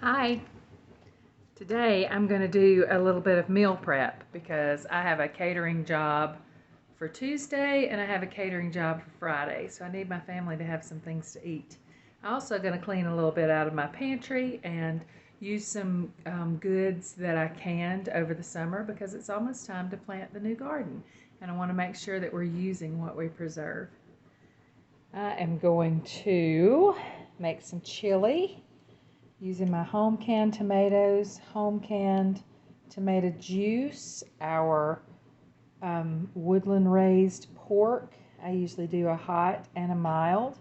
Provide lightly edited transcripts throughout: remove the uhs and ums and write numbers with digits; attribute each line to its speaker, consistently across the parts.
Speaker 1: Hi. Today I'm going to do a little bit of meal prep because I have a catering job for Tuesday and I have a catering job for Friday, so I need my family to have some things to eat. I'm also going to clean a little bit out of my pantry and use some goods that I canned over the summer because it's almost time to plant the new garden and I want to make sure that we're using what we preserve. I am going to make some chili using my home canned tomatoes, home canned tomato juice, our woodland raised pork. I usually do a hot and a mild.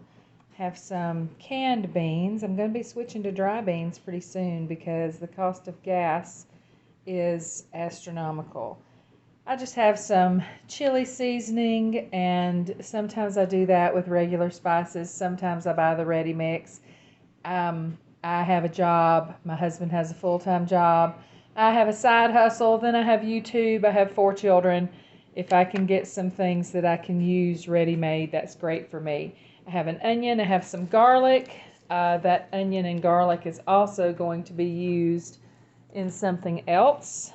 Speaker 1: Have some canned beans. I'm going to be switching to dry beans pretty soon because the cost of gas is astronomical. I just have some chili seasoning, and sometimes I do that with regular spices. Sometimes I buy the ready mix. I have a job. My husband has a full-time job. I have a side hustle. Then I have YouTube. I have 4 children. If I can get some things that I can use ready-made, that's great for me. I have an onion. I have some garlic. That onion and garlic is also going to be used in something else.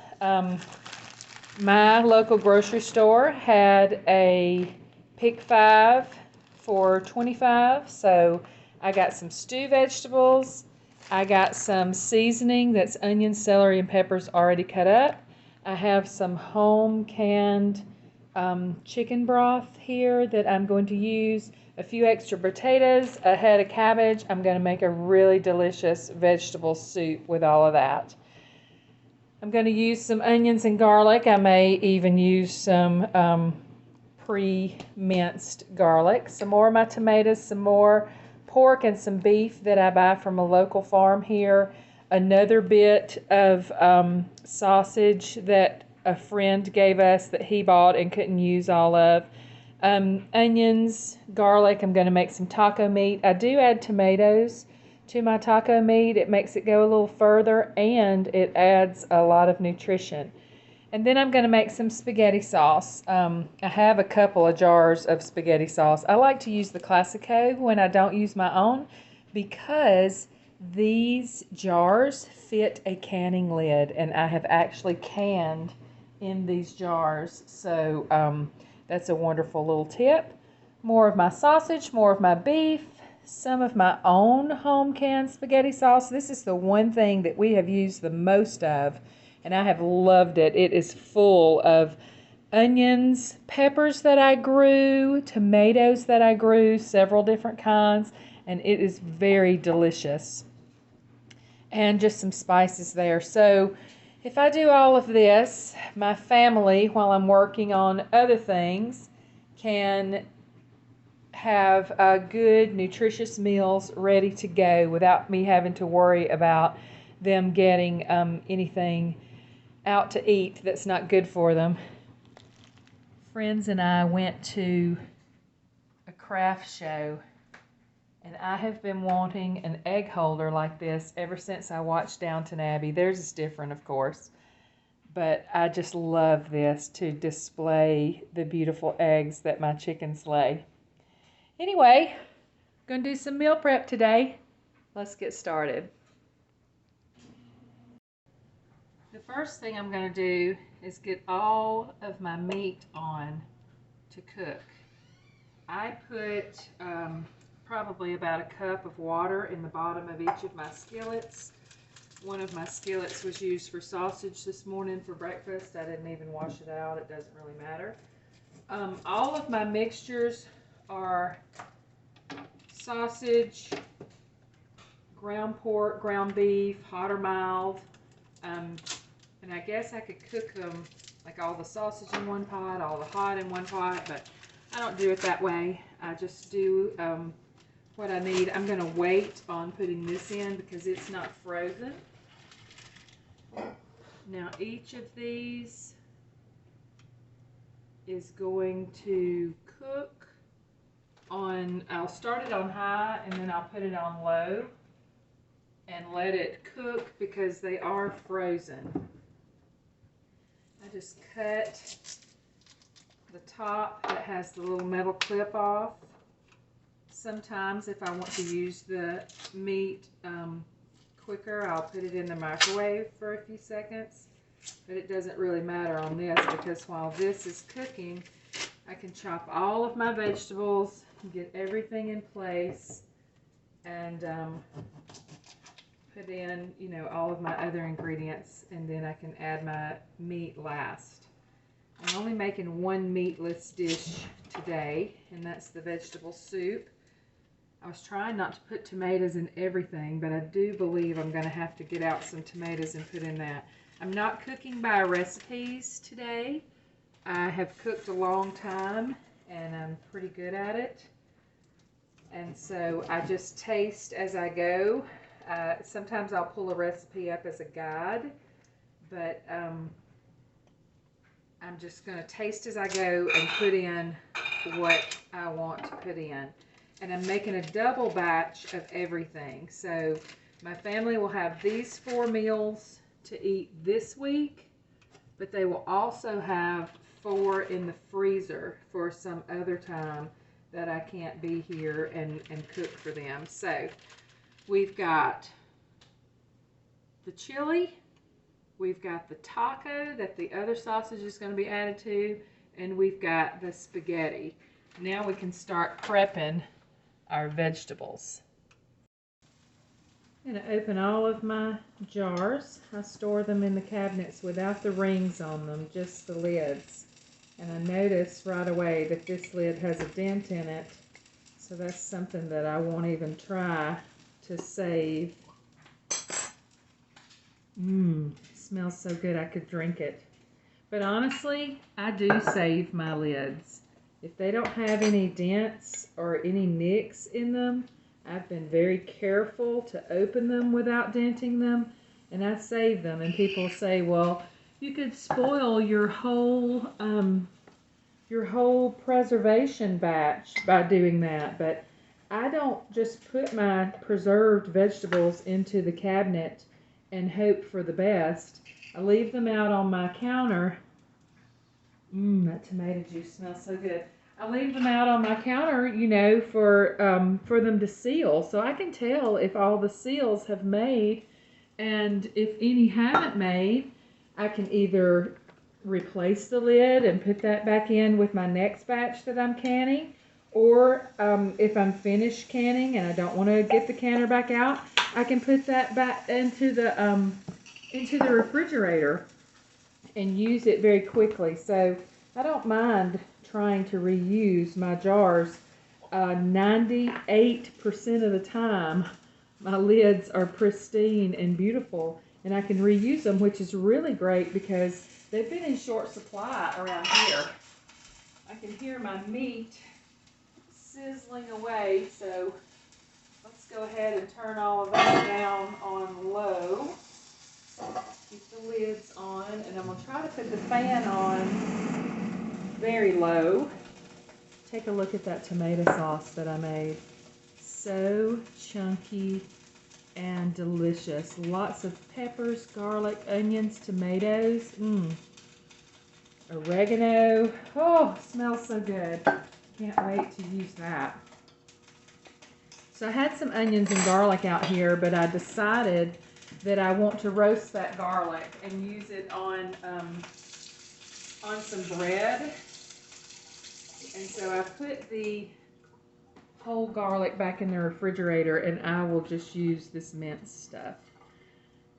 Speaker 1: My local grocery store had a pick 5 for $25, so I got some stew vegetables. I got some seasoning that's onion, celery, and peppers already cut up. I have some home canned chicken broth here that I'm going to use. A few extra potatoes, a head of cabbage. I'm going to make a really delicious vegetable soup with all of that. I'm going to use some onions and garlic. I may even use some pre-minced garlic. Some more of my tomatoes, some more pork, and some beef that I buy from a local farm here. Another bit of sausage that a friend gave us that he bought and couldn't use all of. Onions, garlic. I'm going to make some taco meat. I do add tomatoes to my taco meat. It makes it go a little further and it adds a lot of nutrition. And then I'm going to make some spaghetti sauce. I have a couple of jars of spaghetti sauce. I like to use the Classico when I don't use my own because these jars fit a canning lid, and I have actually canned in these jars. So that's a wonderful little tip. More of my sausage, more of my beef, some of my own home canned spaghetti sauce. This is the one thing that we have used the most of, and I have loved it. It is full of onions, peppers that I grew, tomatoes that I grew, several different kinds, and it is very delicious. And just some spices there. So if I do all of this, my family, while I'm working on other things, can have good, nutritious meals ready to go without me having to worry about them getting anything out to eat that's not good for them. Friends and I went to a craft show, and I have been wanting an egg holder like this ever since I watched Downton Abbey. Theirs is different, of course, but I just love this to display the beautiful eggs that my chickens lay. Anyway, I'm going to do some meal prep today. Let's get started. The first thing I'm going to do is get all of my meat on to cook. I put probably about a cup of water in the bottom of each of my skillets. One of my skillets was used for sausage this morning for breakfast. I didn't even wash it out. It doesn't really matter. All of my mixtures are sausage, ground pork, ground beef, hot or mild. And I guess I could cook them like all the sausage in one pot, all the hot in one pot, but I don't do it that way. I just do what I need. I'm going to wait on putting this in because it's not frozen. Now each of these is going to cook on, I'll start it on high and then I'll put it on low and let it cook because they are frozen. I just cut the top that has the little metal clip off. Sometimes if I want to use the meat quicker, I'll put it in the microwave for a few seconds. But it doesn't really matter on this because while this is cooking, I can chop all of my vegetables, get everything in place, and put in, you know, all of my other ingredients, and then I can add my meat last. I'm only making one meatless dish today, and that's the vegetable soup. I was trying not to put tomatoes in everything, but I do believe I'm going to have to get out some tomatoes and put in that. I'm not cooking by recipes today. I have cooked a long time, and I'm pretty good at it. And so I just taste as I go. Sometimes I'll pull a recipe up as a guide, but I'm just going to taste as I go and put in what I want to put in. And I'm making a double batch of everything. So my family will have these 4 meals to eat this week, but they will also have 4 in the freezer for some other time that I can't be here and cook for them. So we've got the chili, we've got the taco that the other sausage is going to be added to, and we've got the spaghetti. Now we can start prepping our vegetables. I'm going to open all of my jars. I store them in the cabinets without the rings on them, just the lids. And I notice right away that this lid has a dent in it, so that's something that I won't even try to save. Smells so good I could drink it. But honestly, I do save my lids. If they don't have any dents or any nicks in them, I've been very careful to open them without denting them, and I save them. And people say, well, you could spoil your whole preservation batch by doing that. But I don't just put my preserved vegetables into the cabinet and hope for the best. I leave them out on my counter. That tomato juice smells so good. I leave them out on my counter, you know, for them to seal, so I can tell if all the seals have made, and if any haven't made, I can either replace the lid and put that back in with my next batch that I'm canning, or if I'm finished canning and I don't want to get the canner back out, I can put that back into the refrigerator and use it very quickly. So I don't mind trying to reuse my jars. 98% of the time my lids are pristine and beautiful, and I can reuse them, which is really great because they've been in short supply around here. I can hear my meat sizzling away, so let's go ahead and turn all of that down on low. Keep the lids on, and I'm going to try to put the fan on very low. Take a look at that tomato sauce that I made. So chunky and delicious. Lots of peppers, garlic, onions, tomatoes, oregano. Oh, smells so good. Can't wait to use that. So I had some onions and garlic out here, but I decided that I want to roast that garlic and use it on some bread. And so I put the whole garlic back in the refrigerator, and I will just use this minced stuff.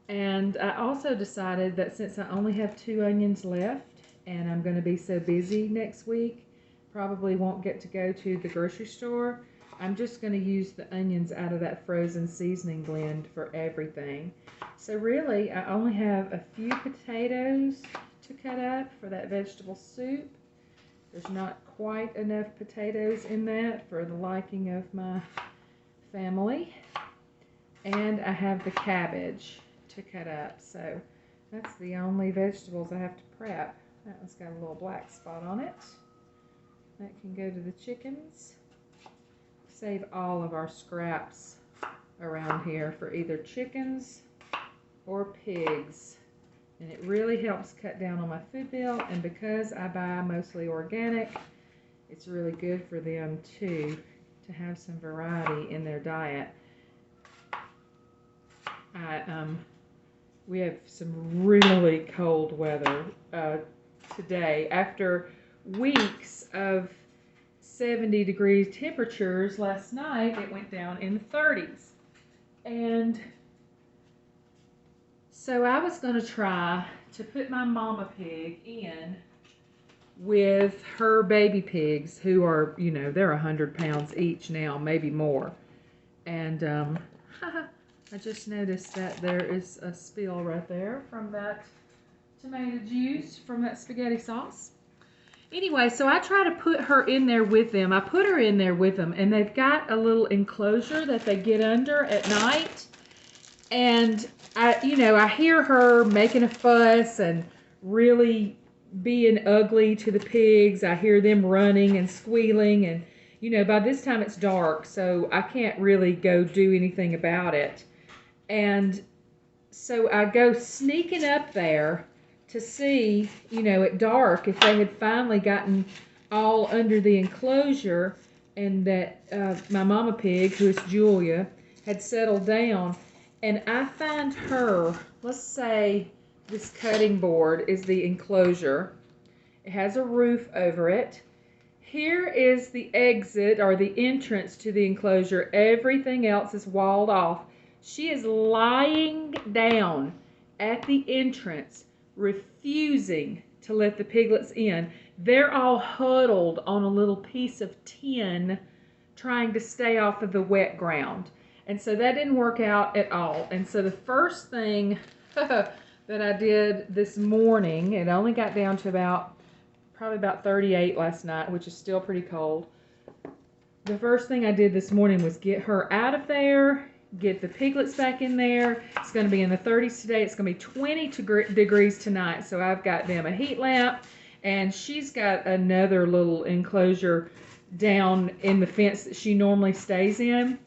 Speaker 1: And I also decided that since I only have 2 onions left, and I'm going to be so busy next week, probably won't get to go to the grocery store, I'm just going to use the onions out of that frozen seasoning blend for everything. So really, I only have a few potatoes to cut up for that vegetable soup. There's not quite enough potatoes in that for the liking of my family. And I have the cabbage to cut up. So that's the only vegetables I have to prep. That one's got a little black spot on it. That can go to the chickens. Save all of our scraps around here for either chickens or pigs. And it really helps cut down on my food bill, and because I buy mostly organic, it's really good for them too, to have some variety in their diet. I We have some really cold weather today. After weeks of 70-degree temperatures last night, it went down in the 30s. And so I was going to try to put my mama pig in with her baby pigs, who are, you know, they're 100 pounds each now, maybe more. And I just noticed that there is a spill right there from that tomato juice from that spaghetti sauce. Anyway, so I try to put her in there with them. I put her in there with them, and they've got a little enclosure that they get under at night. And I hear her making a fuss and really being ugly to the pigs. I hear them running and squealing, and by this time it's dark, so I can't really go do anything about it. And so I go sneaking up there to see, at dark, if they had finally gotten all under the enclosure, and that my mama pig, who is Julia, had settled down. And I find her, let's say this cutting board is the enclosure. It has a roof over it. Here is the exit or the entrance to the enclosure. Everything else is walled off. She is lying down at the entrance, refusing to let the piglets in. They're all huddled on a little piece of tin, trying to stay off of the wet ground. And so that didn't work out at all. And so the first thing that I did this morning, it only got down to probably about 38 last night, which is still pretty cold. The first thing I did this morning was get her out of there, get the piglets back in there. It's going to be in the 30s today. It's going to be 20 degrees tonight. So I've got them a heat lamp, and she's got another little enclosure down in the fence that she normally stays in.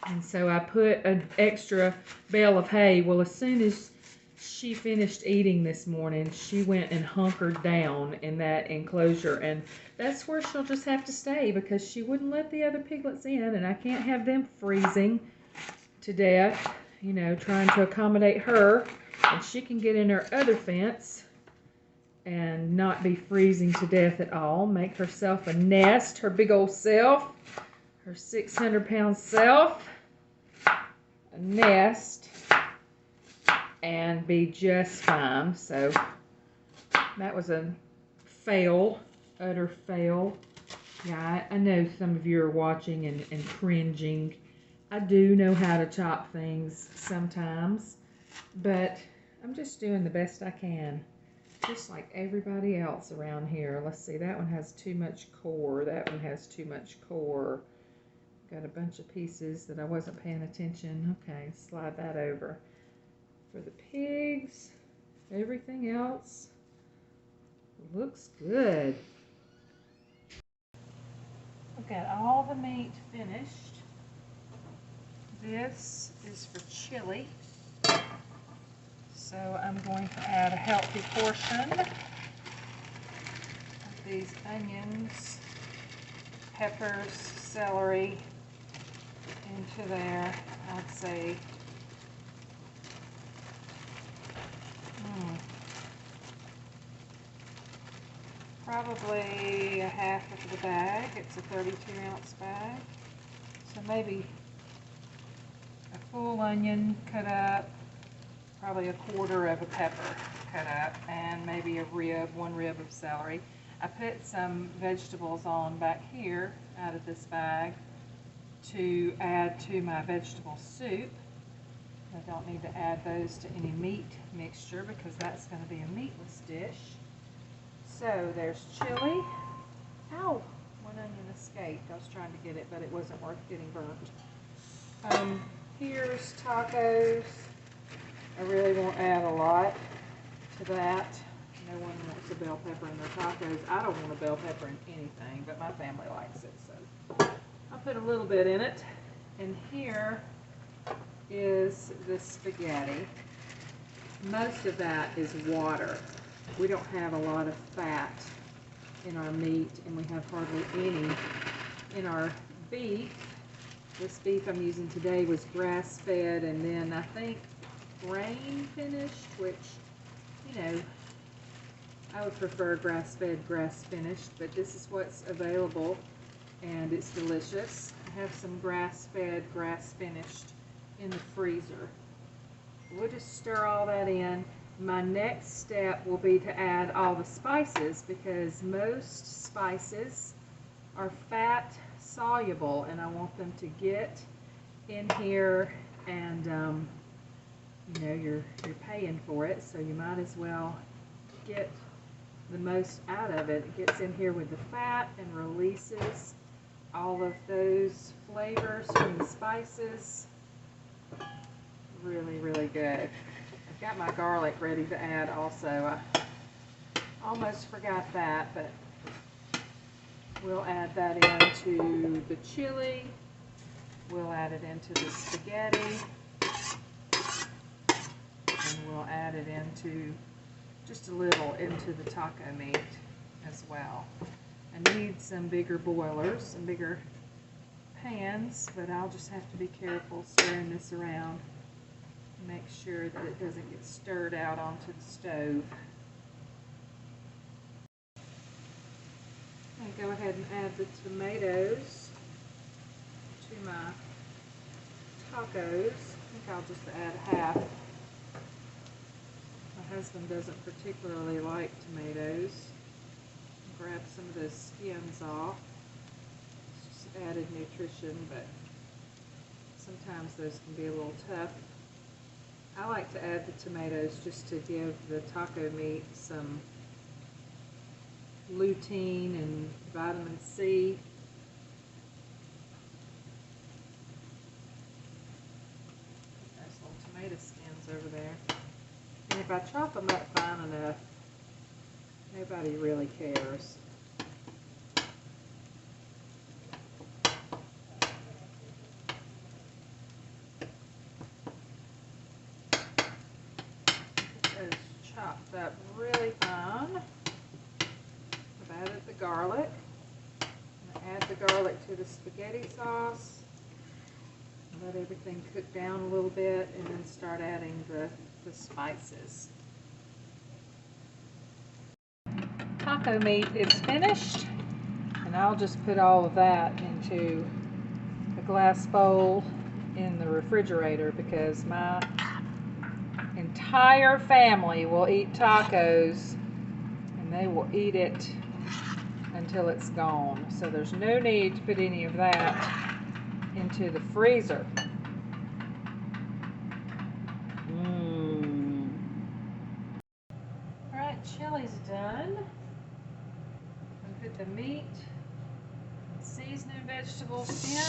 Speaker 1: And so I put an extra bale of hay. Well, as soon as she finished eating this morning, she went and hunkered down in that enclosure. And that's where she'll just have to stay, because she wouldn't let the other piglets in, and I can't have them freezing to death, trying to accommodate her. And she can get in her other fence and not be freezing to death at all. Make herself a nest, her big old self, her 600-pound self, a nest, and be just fine. So that was a fail, utter fail. Yeah, I know some of you are watching and cringing. I do know how to chop things sometimes, but I'm just doing the best I can, just like everybody else around here. Let's see, that one has too much core. That one has too much core. Got a bunch of pieces that I wasn't paying attention. Okay, slide that over. For the pigs, everything else looks good. I've got all the meat finished. This is for chili. So I'm going to add a healthy portion of these onions, peppers, celery into there. I'd say probably a half of the bag. It's a 32-ounce bag. So maybe a full onion cut up, probably a quarter of a pepper cut up, and maybe one rib of celery. I put some vegetables on back here out of this bag to add to my vegetable soup. I don't need to add those to any meat mixture, because that's going to be a meatless dish. So there's chili. Ow! One onion escaped. I was trying to get it, but it wasn't worth getting burnt. Here's tacos. I really won't add a lot to that. No one wants a bell pepper in their tacos. I don't want a bell pepper in anything, but my family likes it, so I'll put a little bit in it. And here is the spaghetti. Most of that is water. We don't have a lot of fat in our meat, and we have hardly any in our beef. This beef I'm using today was grass-fed, and then I think grain finished, which, you know, I would prefer grass-fed, grass-finished, but this is what's available, and it's delicious. I have some grass-fed, grass-finished in the freezer. We'll just stir all that in. My next step will be to add all the spices, because most spices are fat soluble, and I want them to get in here, and you know, you're paying for it, so you might as well get the most out of it. It gets in here with the fat and releases all of those flavors from the spices. Really, really good. I've got my garlic ready to add also. I almost forgot that, but we'll add that into the chili. We'll add it into the spaghetti. And we'll add it into, just a little, into the taco meat as well. I need some bigger boilers, some bigger pans, but I'll just have to be careful stirring this around. Make sure that it doesn't get stirred out onto the stove. I go ahead and add the tomatoes to my tacos. I think I'll just add half. My husband doesn't particularly like tomatoes. Grab some of those skins off. It's just added nutrition, but sometimes those can be a little tough. I like to add the tomatoes just to give the taco meat some lutein and vitamin C. There's little tomato skins over there. And if I chop them up fine enough, nobody really cares. Get those chopped up really fine. I've added the garlic. I'm going to add the garlic to the spaghetti sauce. Let everything cook down a little bit, and then start adding the spices. Taco meat is finished, and I'll just put all of that into a glass bowl in the refrigerator, because my entire family will eat tacos, and they will eat it until it's gone. So there's no need to put any of that into the freezer. Alright, chili's done. Put the meat, seasoning vegetables in.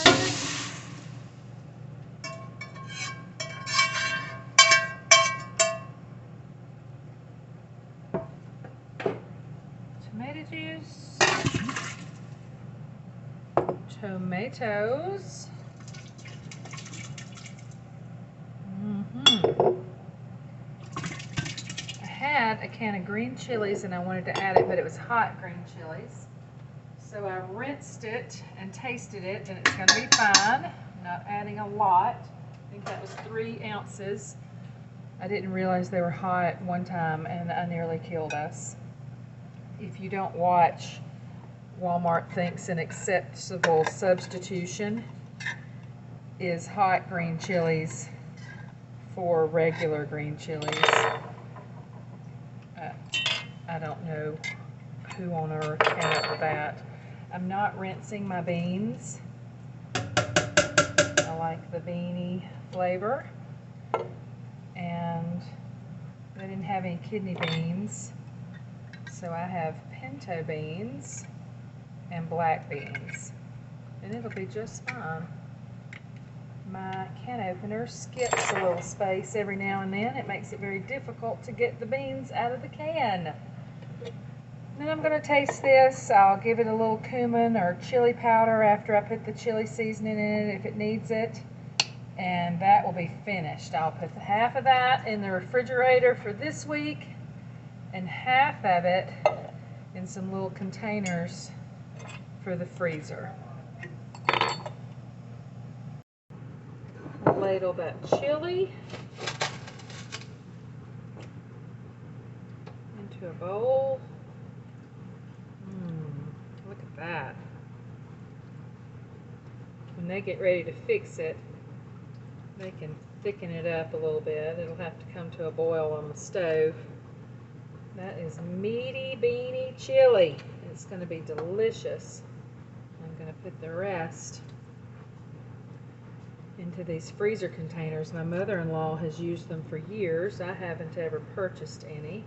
Speaker 1: Tomato juice. Tomatoes. I had a can of green chilies and I wanted to add it, but it was hot green chilies. So I rinsed it and tasted it, and it's going to be fine. I'm not adding a lot. I think that was 3 ounces. I didn't realize they were hot one time, and I nearly killed us. If you don't watch, Walmart thinks an acceptable substitution is hot green chilies for regular green chilies. I don't know who on earth came up with that. I'm not rinsing my beans. I like the beanie flavor. And I didn't have any kidney beans, so I have pinto beans and black beans, and it'll be just fine. My can opener skips a little space every now and then. It makes it very difficult to get the beans out of the can. Then I'm going to taste this. I'll give it a little cumin or chili powder after I put the chili seasoning in it if it needs it. And that will be finished. I'll put half of that in the refrigerator for this week and half of it in some little containers for the freezer. Ladle that chili. a bowl. Look at that. When they get ready to fix it, they can thicken it up a little bit. It'll have to come to a boil on the stove. That is meaty beanie chili. It's going to be delicious. I'm going to put the rest into these freezer containers. My mother-in-law has used them for years. I haven't ever purchased any.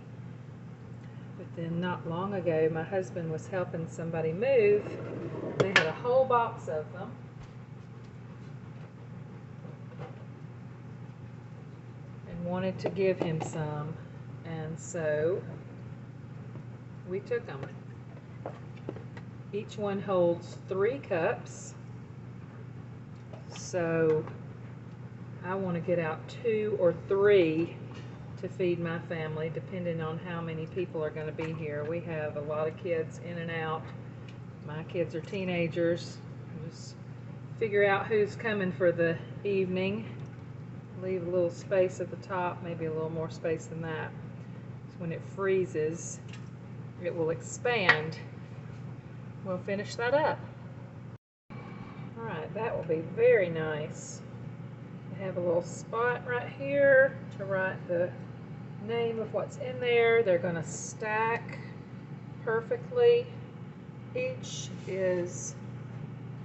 Speaker 1: But then not long ago, my husband was helping somebody move. They had a whole box of them. And wanted to give him some. And so we took them. Each one holds 3 cups. So I want to get out 2 or 3 to feed my family, depending on how many people are going to be here. We have a lot of kids in and out. My kids are teenagers. Just figure out who's coming for the evening. Leave a little space at the top, maybe a little more space than that. So when it freezes, it will expand. We'll finish that up. Alright, that will be very nice. I have a little spot right here to write the name of what's in there. They're going to stack perfectly. Each is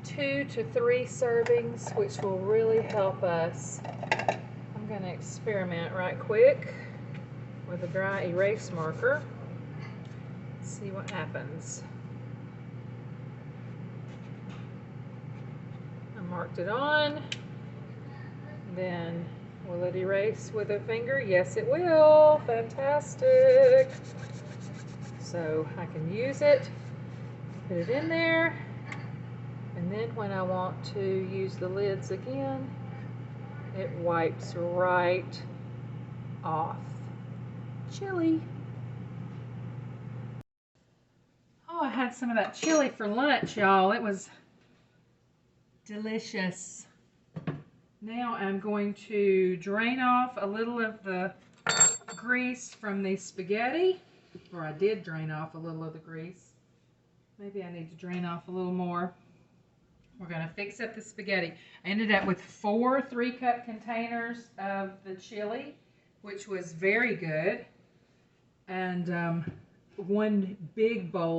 Speaker 1: 2 to 3 servings, which will really help us. I'm going to experiment right quick with a dry erase marker. See what happens. I marked it on. Then will it erase with a finger? Yes, it will. Fantastic. So I can use it, put it in there, and then when I want to use the lids again, it wipes right off. Chili. Oh, I had some of that chili for lunch, y'all. It was delicious. Now I'm going to drain off a little of the grease from the spaghetti, or I did drain off a little of the grease. Maybe I need to drain off a little more. We're going to fix up the spaghetti. I ended up with 4 3-cup containers of the chili, which was very good, and 1 big bowl